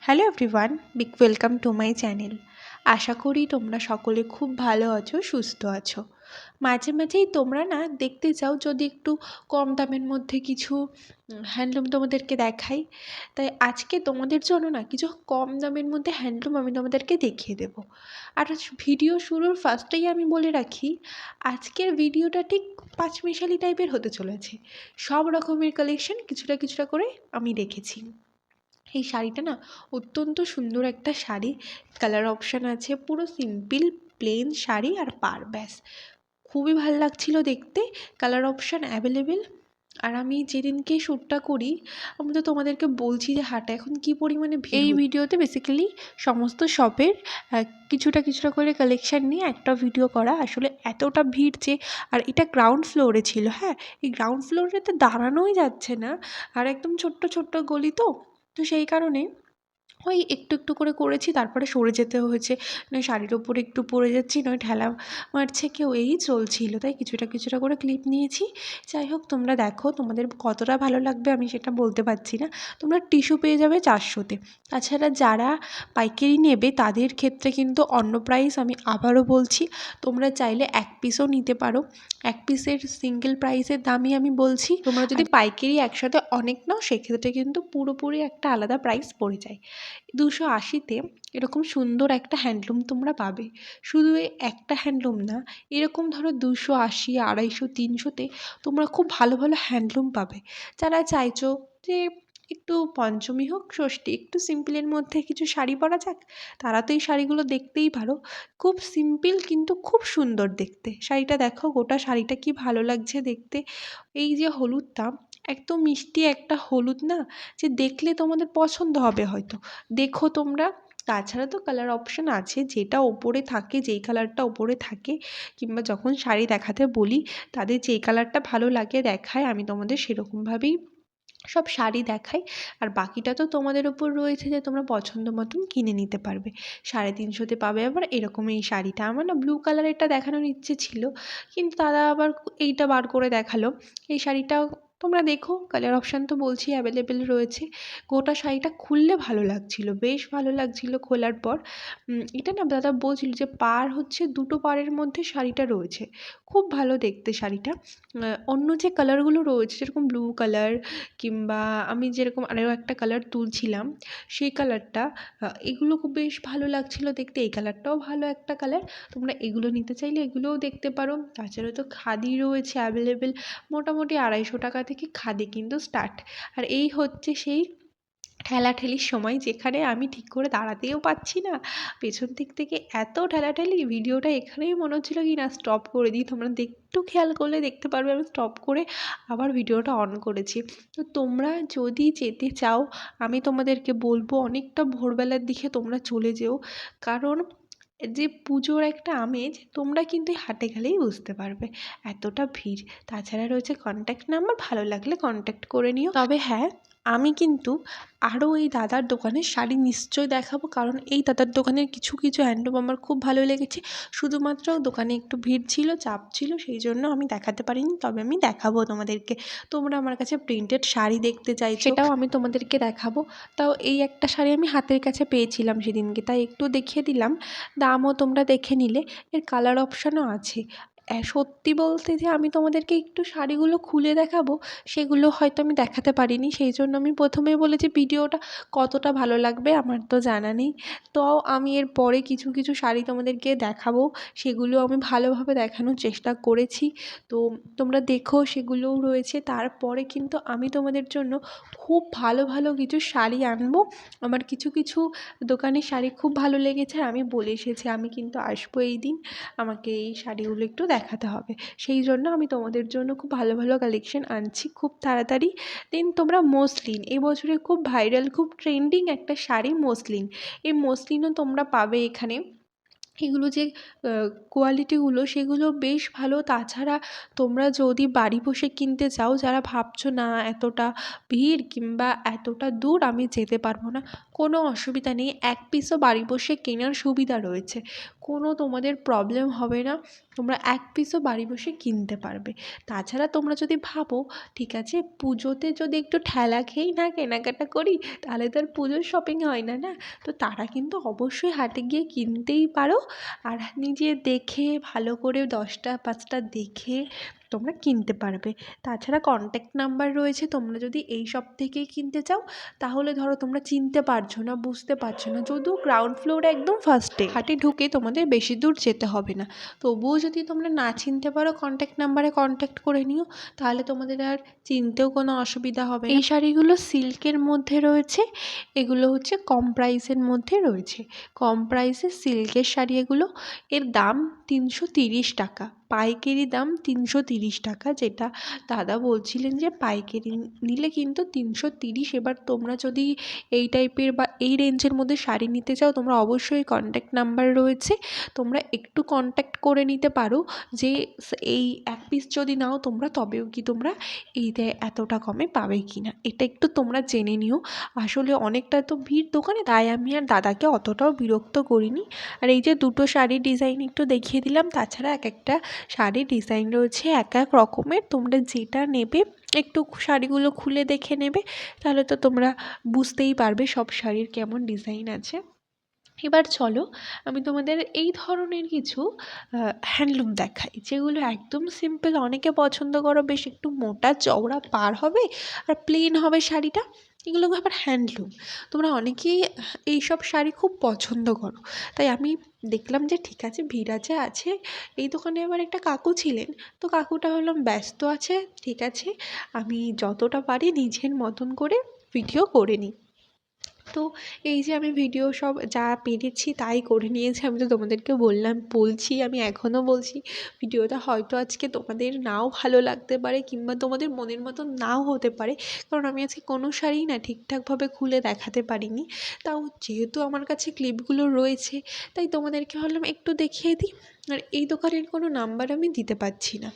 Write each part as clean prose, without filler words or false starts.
Hello everyone, big welcome to my channel. আশা করি তোমরা সকলে খুব ভালো আছো, সুস্থ আছো। মাঝে মাঝেই তোমরা না দেখতে চাও যদি একটু কম দামের মধ্যে কিছু হ্যান্ডলুম তোমাদেরকে দেখাই। তাই আজকে তোমাদের জন্য না কিছু কম দামের মধ্যে হ্যান্ডলুম আমি তোমাদেরকে দেখিয়ে দেবো। আর ভিডিও শুরুর ফার্স্টেই আমি বলে রাখি, আজকের ভিডিওটা ঠিক পাঁচমিশালি টাইপের হতে চলেছে। সব রকমের কালেকশন কিছুটা কিছুটা করে আমি রেখেছি। এই শাড়িটা না অত্যন্ত সুন্দর একটা শাড়ি, কালার অপশান আছে, পুরো সিম্পল প্লেন শাড়ি আর পাড়, ব্যাস খুবই ভালো লাগছিল দেখতে। Colour option available. আর আমি যেদিনকে শ্যুটটা করি আমি তো তোমাদেরকে বলছি যে হাটে এখন কী পরিমাণে ভিড়। এই ভিডিওতে বেসিক্যালি সমস্ত শপের কিছুটা কিছুটা করে কালেকশান নিয়ে একটা ভিডিও করা। আসলে এতটা ভিড় যে, আর এটা গ্রাউন্ড ফ্লোরে ছিল। হ্যাঁ, এই গ্রাউন্ড ফ্লোরেতে দাঁড়ানোই যাচ্ছে না, আর একদম ছোট্ট ছোট্ট গলি তো সেই কারণে ওই একটু একটু করে করেছি, তারপরে সরে যেতে হয়েছে। নয় শাড়ির ওপরে একটু পড়ে যাচ্ছি, নয় ঠেলা মারছে কেউ, এই চলছিল। তাই কিছুটা কিছুটা করে ক্লিপ নিয়েছি। যাই হোক, তোমরা দেখো তোমাদের কতটা ভালো লাগবে আমি সেটা বলতে পারছি না। তোমরা টিস্যু পেয়ে যাবে 400-তে। তাছাড়া যারা পাইকারি নেবে তাদের ক্ষেত্রে কিন্তু অন্য প্রাইস, আমি আবারও বলছি, তোমরা চাইলে এক পিসও নিতে পারো। এক পিসের সিঙ্গেল প্রাইসের দামই আমি বলছি। তোমরা যদি পাইকারি একসাথে অনেক নাও সেক্ষেত্রে কিন্তু পুরোপুরি একটা আলাদা প্রাইস পড়ে যায়। 280-তে এরকম সুন্দর একটা হ্যান্ডলুম তোমরা পাবে। শুধু এই একটা হ্যান্ডলুম না, এরকম ধরো 280, 250, 300-তে তোমরা খুব ভালো ভালো হ্যান্ডলুম পাবে। যারা চাইছো যে একটু পঞ্চমী হোক, ষষ্ঠী, একটু সিম্পলের মধ্যে কিছু শাড়ি পরা যাক, তারা তো এই শাড়িগুলো দেখতেই পারো। খুব সিম্পল কিন্তু খুব সুন্দর দেখতে। শাড়িটা দেখো, গোটা শাড়িটা কি ভালো লাগছে দেখতে। এই যে হলুদটা, একদম মিষ্টি একটা হলুদ না, যে দেখলে তোমাদের পছন্দ হবে হয়তো। দেখো তোমরা। তাছাড়া তো কালার অপশান আছে, যেটা ওপরে থাকে, যেই কালারটা ওপরে থাকে, কিংবা যখন শাড়ি দেখাতে বলি তাদের যেই কালারটা ভালো লাগে দেখায়, আমি তোমাদের সেরকমভাবেই সব শাড়ি দেখাই। আর বাকিটা তো তোমাদের উপর রয়েছে যে তোমরা পছন্দ মতন কিনে নিতে পারবে। 350-তে পাবে আবার এরকম এই শাড়িটা। আমার না ব্লু কালারেরটা দেখানোর ইচ্ছে ছিল, কিন্তু দাদা আবার এইটা বার করে দেখালো। এই শাড়িটা তোমরা দেখো, কালার অপশান তো বলছি অ্যাভেলেবেল রয়েছে। গোটা শাড়িটা খুললে ভালো লাগছিল, বেশ ভালো লাগছিল খোলার পর। এটা না দাদা বলছিল যে পাড় হচ্ছে, দুটো পাড়ের মধ্যে শাড়িটা রয়েছে। খুব ভালো দেখতে শাড়িটা। অন্য যে কালারগুলো রয়েছে যেরকম ব্লু কালার, কিংবা আমি যেরকম আরও একটা কালার তুলছিলাম সেই কালারটা, এগুলো খুব বেশ ভালো লাগছিল দেখতে। এই কালারটাও ভালো একটা কালার। তোমরা এগুলো নিতে চাইলে এগুলোও দেখতে পারো। তাছাড়া তো খাদি রয়েছে অ্যাভেলেবেল। মোটামুটি 250 টাকা থেকে খাদি কিন্তু স্টার্ট। আর এই হচ্ছে সেই ঠেলাঠেলির সময়, যেখানে আমি ঠিক করে দাঁড়াতেও পারছি না। পেছন দিক থেকে এত ঠেলাঠেলি, ভিডিওটা এখানেই মনে হচ্ছিলো কি না স্টপ করে দিই। তোমরা একটু খেয়াল করলে দেখতে পারবে আমি স্টপ করে আবার ভিডিওটা অন করেছি। তো তোমরা যদি যেতে চাও, আমি তোমাদেরকে বলবো অনেকটা ভোরবেলার দিকে তোমরা চলে যেও। কারণ যে পুজোর একটা আমেজ তোমরা কিন্তু এই হাটে গেলেই বুঝতে পারবে, এতটা ভিড়। তাছাড়া রয়েছে কন্ট্যাক্ট নাম্বার, ভালো লাগলে কন্ট্যাক্ট করে নিও। তবে হ্যাঁ, আমি কিন্তু আরও এই দাদার দোকানের শাড়ি নিশ্চয়ই দেখাবো, কারণ এই দাদার দোকানের কিছু কিছু হ্যান্ডলুম আমার খুব ভালো লেগেছে। শুধুমাত্র দোকানে একটু ভিড় ছিল, চাপ ছিল, সেই জন্য আমি দেখাতে পারিনি। তবে আমি দেখাবো তোমাদেরকে। তোমরা আমার কাছে প্রিন্টেড শাড়ি দেখতে চাইছো, সেটাও আমি তোমাদেরকে দেখাবো। তাও এই একটা শাড়ি আমি হাতের কাছে পেয়েছিলাম সেদিনকে, তাই একটু দেখিয়ে দিলাম। দামও তোমরা দেখে নিলে। এর কালার অপশানও আছে। সত্যি বলতে যে আমি তোমাদেরকে একটু শাড়িগুলো খুলে দেখাবো, সেগুলো হয়তো আমি দেখাতে পারিনি। সেই জন্য আমি প্রথমেই বলেছি ভিডিওটা কতটা ভালো লাগবে আমার তো জানা নেই। তো আমি এর পরে কিছু কিছু শাড়ি তোমাদেরকে দেখাবো, সেগুলো আমি ভালোভাবে দেখানোর চেষ্টা করেছি। তো তোমরা দেখো, সেগুলোও রয়েছে। তারপরে কিন্তু আমি তোমাদের জন্য খুব ভালো ভালো কিছু শাড়ি আনবো। আমার কিছু কিছু দোকানের শাড়ি খুব ভালো লেগেছে, আমি বলে এসেছি আমি কিন্তু আসবো এই দিন, আমাকে এই শাড়িগুলো একটু দেখাতে হবে। সেই জন্য আমি তোমাদের জন্য খুব ভালো ভালো কালেকশন আনছি খুব তাড়াতাড়ি। দেন তোমরা মসলিন, এই বছরে খুব ভাইরাল, খুব ট্রেন্ডিং একটা শাড়ি মসলিন। এই মসলিনও তোমরা পাবে এখানে। এগুলো যে কোয়ালিটিগুলো সেগুলো বেশ ভালো। তাছাড়া তোমরা যদি বাড়ি বসে কিনতে চাও, যারা ভাবছো না এতটা ভিড় কিংবা এতটা দূর আমি যেতে পারবো না, কোনো অসুবিধা নেই। এক পিসও বাড়ি বসে কেনার সুবিধা রয়েছে। কোনো তোমাদের প্রবলেম হবে না, তোমরা এক পিসও বাড়ি বসে কিনতে পারবে। তাছাড়া তোমরা যদি ভাবো ঠিক আছে পুজোতে যদি একটু ঠেলা খেয়েই না কেনাকাটা করি, তাহলে তো আর পুজোর শপিং হয় না, না? তো তারা কিন্তু অবশ্যই হাটে গিয়ে কিনতেই পারো। আর নিজে দেখে ভালো করে 10টা 5টা দেখে তোমরা কিনতে পারবে। তাছাড়া কন্ট্যাক্ট নাম্বার রয়েছে, তোমরা যদি এই শপ থেকেই কিনতে চাও তাহলে ধরো তোমরা চিনতে পারছো না, বুঝতে পারছো না, যদিও গ্রাউন্ড ফ্লোরে একদম ফার্স্টে হাটে ঢুকে তোমাদের বেশি দূর যেতে হবে না। তবুও যদি তোমরা না চিনতে পারো কন্ট্যাক্ট নাম্বারে কন্ট্যাক্ট করে নিও, তাহলে তোমাদের আর চিনতেও কোনো অসুবিধা হবে না। এই শাড়িগুলো সিল্কের মধ্যে রয়েছে, এগুলো হচ্ছে কম প্রাইসের মধ্যে রয়েছে, কম প্রাইসে সিল্কের শাড়ি এগুলো। এর দাম 330 টাকা, পাইকারি দাম 330 টাকা, যেটা দাদা বলছিলেন যে পাইকারি নিলে কিন্তু 330। এবার তোমরা যদি এই টাইপের বা এই রেঞ্জের মধ্যে শাড়ি নিতে চাও, তোমরা অবশ্যই কন্ট্যাক্ট নাম্বার রয়েছে, তোমরা একটু কন্ট্যাক্ট করে নিতে পারো যে এই এক পিস যদি নাও তোমরা, তবেও কি তোমরা এইটা এতটা কমে পাবে কি না, এটা একটু তোমরা জেনে নিও। আসলে অনেকটা তো ভিড় দোকানে, তাই আমি আর দাদাকে অতটাও বিরক্ত করিনি। আর এই যে দুটো শাড়ির ডিজাইন একটু দেখিয়ে দিলাম, তাছাড়া এক একটা শাড়ির ডিজাইন রয়েছে এক এক রকমের, তোমরা যেটা নেবে একটু শাড়িগুলো খুলে দেখে নেবে, তাহলে তো তোমরা বুঝতেই পারবে সব শাড়ির কেমন ডিজাইন আছে। এবার চলো আমি তোমাদের এই ধরনের কিছু হ্যান্ডলুম দেখাই, যেগুলো একদম সিম্পল, অনেকে পছন্দ করো বেশ একটু মোটা চওড়া পার হবে আর প্লেন হবে শাড়িটা, এগুলো আবার হ্যান্ডলুম। তোমরা অনেকেই এইসব শাড়ি খুব পছন্দ করো, তাই আমি দেখলাম যে ঠিক আছে ভিড় আছে। এই দোকানে আবার একটা কাকু ছিলেন, তো কাকুটা হলাম ব্যস্ত আছে, ঠিক আছে আমি যতটা পারি নিজের মতন করে ভিডিও করে নিই। তো এই যে আমি ভিডিও সব যা পেরেছি তাই করে নিয়েছি, আমি তো তোমাদেরকে বলছি, আমি এখনও বলছি ভিডিওটা হয়তো আজকে তোমাদের নাও ভালো লাগতে পারে, কিংবা তোমাদের মনের মতন নাও হতে পারে, কারণ আমি আজকে কোনো শাড়িই না ঠিকঠাকভাবে খুলে দেখাতে পারিনি। তাও যেহেতু আমার কাছে ক্লিপগুলো রয়েছে, তাই তোমাদেরকে ভাবলাম একটু দেখিয়ে দিই। আর এই দোকানের কোনো নাম্বার আমি দিতে পারছি না,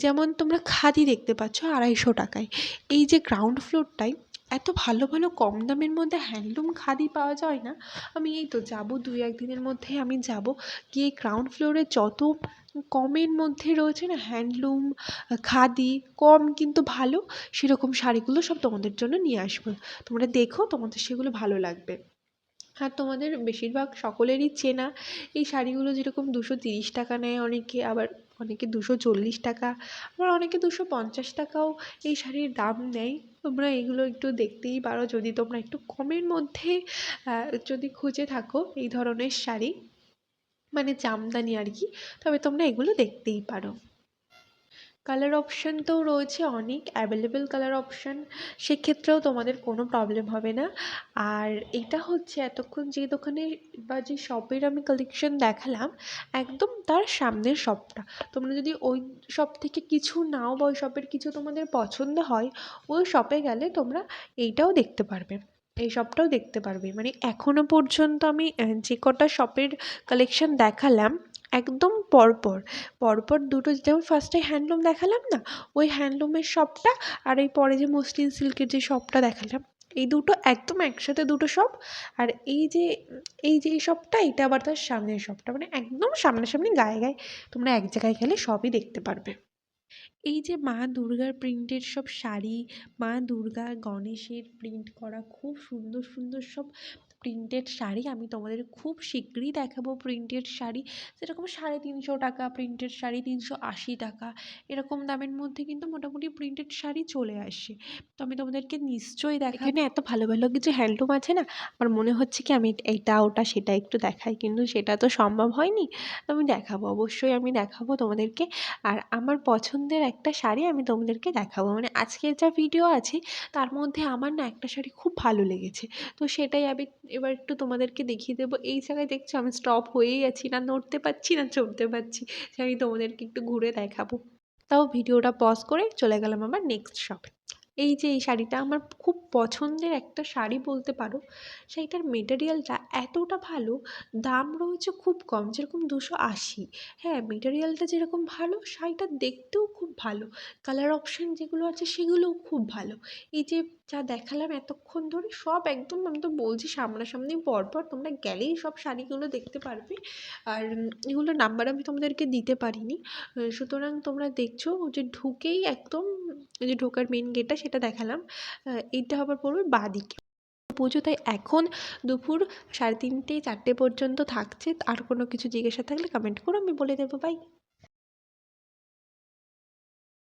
যেমন তোমরা খাদি দেখতে পাচ্ছ 250 টাকায়। এই যে গ্রাউন্ড ফ্লোরটায় এত ভালো ভালো কম দামের মধ্যে হ্যান্ডলুম খাদি পাওয়া যায় না। আমি এই তো যাবো 2-1 দিনের মধ্যে আমি যাব, গিয়ে গ্রাউন্ড ফ্লোরে যত কমের মধ্যে রয়েছে না হ্যান্ডলুম খাদি, কম কিন্তু ভালো, সেরকম শাড়িগুলো সব তোমাদের জন্য নিয়ে আসবো। তোমরা দেখো, তোমাদের সেগুলো ভালো লাগবে। আর তোমাদের বেশিরভাগ সকলেরই চেনা এই শাড়িগুলো, যেরকম 230 টাকা নেয় অনেকে, আবার অনেকে 240 টাকা, আবার অনেকে 250 টাকাও এই শাড়ির দাম নেয়। তোমরা এগুলো একটু দেখতেই পারো, যদি তোমরা একটু কমের মধ্যে যদি খুঁজে থাকো এই ধরনের শাড়ি, মানে জামদানি আর কি, তবে তোমরা এগুলো দেখতেই পারো। কালার অপশান তো রয়েছে অনেক, অ্যাভেলেবেল কালার অপশান, সেক্ষেত্রেও তোমাদের কোনো প্রবলেম হবে না। আর এটা হচ্ছে এতক্ষণ যে দোকানে বা যে শপের আমি কালেকশন দেখালাম, একদম তার সামনের শপটা। তোমরা যদি ওই শপ থেকে কিছু নাও বা ওই শপের কিছু তোমাদের পছন্দ হয়, ওই শপে গেলে তোমরা এইটাও দেখতে পারবে, এই শপটাও দেখতে পারবে। মানে এখনও পর্যন্ত আমি যে কটা শপের কালেকশন দেখালাম, একদম পরপর দুটো, যেমন ফার্স্টে হ্যান্ডলুম দেখালাম না, ওই হ্যান্ডলুমের শপটা, আর এই পরে যে মসলিন সিল্কের যে শপটা দেখালাম, এই দুটো একদম একসাথে দুটো শপ। আর এই যে এই শপটা, এটা আবার তার সামনের শপটা, মানে একদম সামনাসামনি গায়ে গায়ে, তোমরা এক জায়গায় গেলে সবই দেখতে পারবে। এই যে মা দুর্গার প্রিন্টের সব শাড়ি, মা দুর্গা গণেশের প্রিন্ট করা খুব সুন্দর সুন্দর সব প্রিন্টেড শাড়ি আমি তোমাদের খুব শীঘ্রই দেখাবো। প্রিন্টেড শাড়ি যেরকম 350 টাকা প্রিন্টেড শাড়ি, 380 টাকা, এরকম দামের মধ্যে কিন্তু মোটামুটি প্রিন্টেড শাড়ি চলে আসে। তো আমি তোমাদেরকে নিশ্চয়ই দেখাবো। এখানে এত ভালো ভালো কিছু হ্যান্ডলুম আছে না, আমার মনে হচ্ছে কি আমি এইটা ওটা সেটা একটু দেখাই, কিন্তু সেটা তো সম্ভব হয়নি। আমি দেখাবো, অবশ্যই আমি দেখাবো তোমাদেরকে। আর আমার পছন্দের একটা শাড়ি আমি তোমাদেরকে দেখাবো, মানে আজকের যা ভিডিও আছে তার মধ্যে আমার না একটা শাড়ি খুব ভালো লেগেছে, তো সেটাই আমি এবার একটু তোমাদেরকে দেখিয়ে দেবো। এই জায়গায় দেখছো আমি স্টপ হয়েই আছি, না নড়তে পারছি না চড়তে পারছি, যে আমি তোমাদেরকে একটু ঘুরে দেখাবো। তাও ভিডিওটা পজ করে চলে গেলাম আমার নেক্সট শপে। এই যে এই শাড়িটা আমার খুব পছন্দের একটা শাড়ি বলতে পারো। সেইটার মেটেরিয়ালটা এতটা ভালো, দাম রয়েছে খুব কম, যেরকম 280। হ্যাঁ, মেটেরিয়ালটা যেরকম ভালো, শাড়িটা দেখতেও খুব ভালো, কালার অপশান যেগুলো আছে সেগুলোও খুব ভালো। এই যে যা দেখালাম এতক্ষণ ধরে সব একদম, আমি তো বলছি সামনাসামনি পরপর, তোমরা গেলেই সব শাড়িগুলো দেখতে পারবে। আর এগুলোর নাম্বার আমি তোমাদেরকে দিতে পারিনি। সুতরাং তোমরা দেখছো যে ঢুকেই একদম, ওই যে ঢোকার মেন গেটটা সেটা দেখালাম, এইটা আবার পড়বে বাঁদিকে। পুজো তাই এখন দুপুর 3:30 4টে পর্যন্ত থাকছে। আর কোনো কিছু জিজ্ঞাসা থাকলে কমেন্ট করো, আমি বলে দেবো। বাই।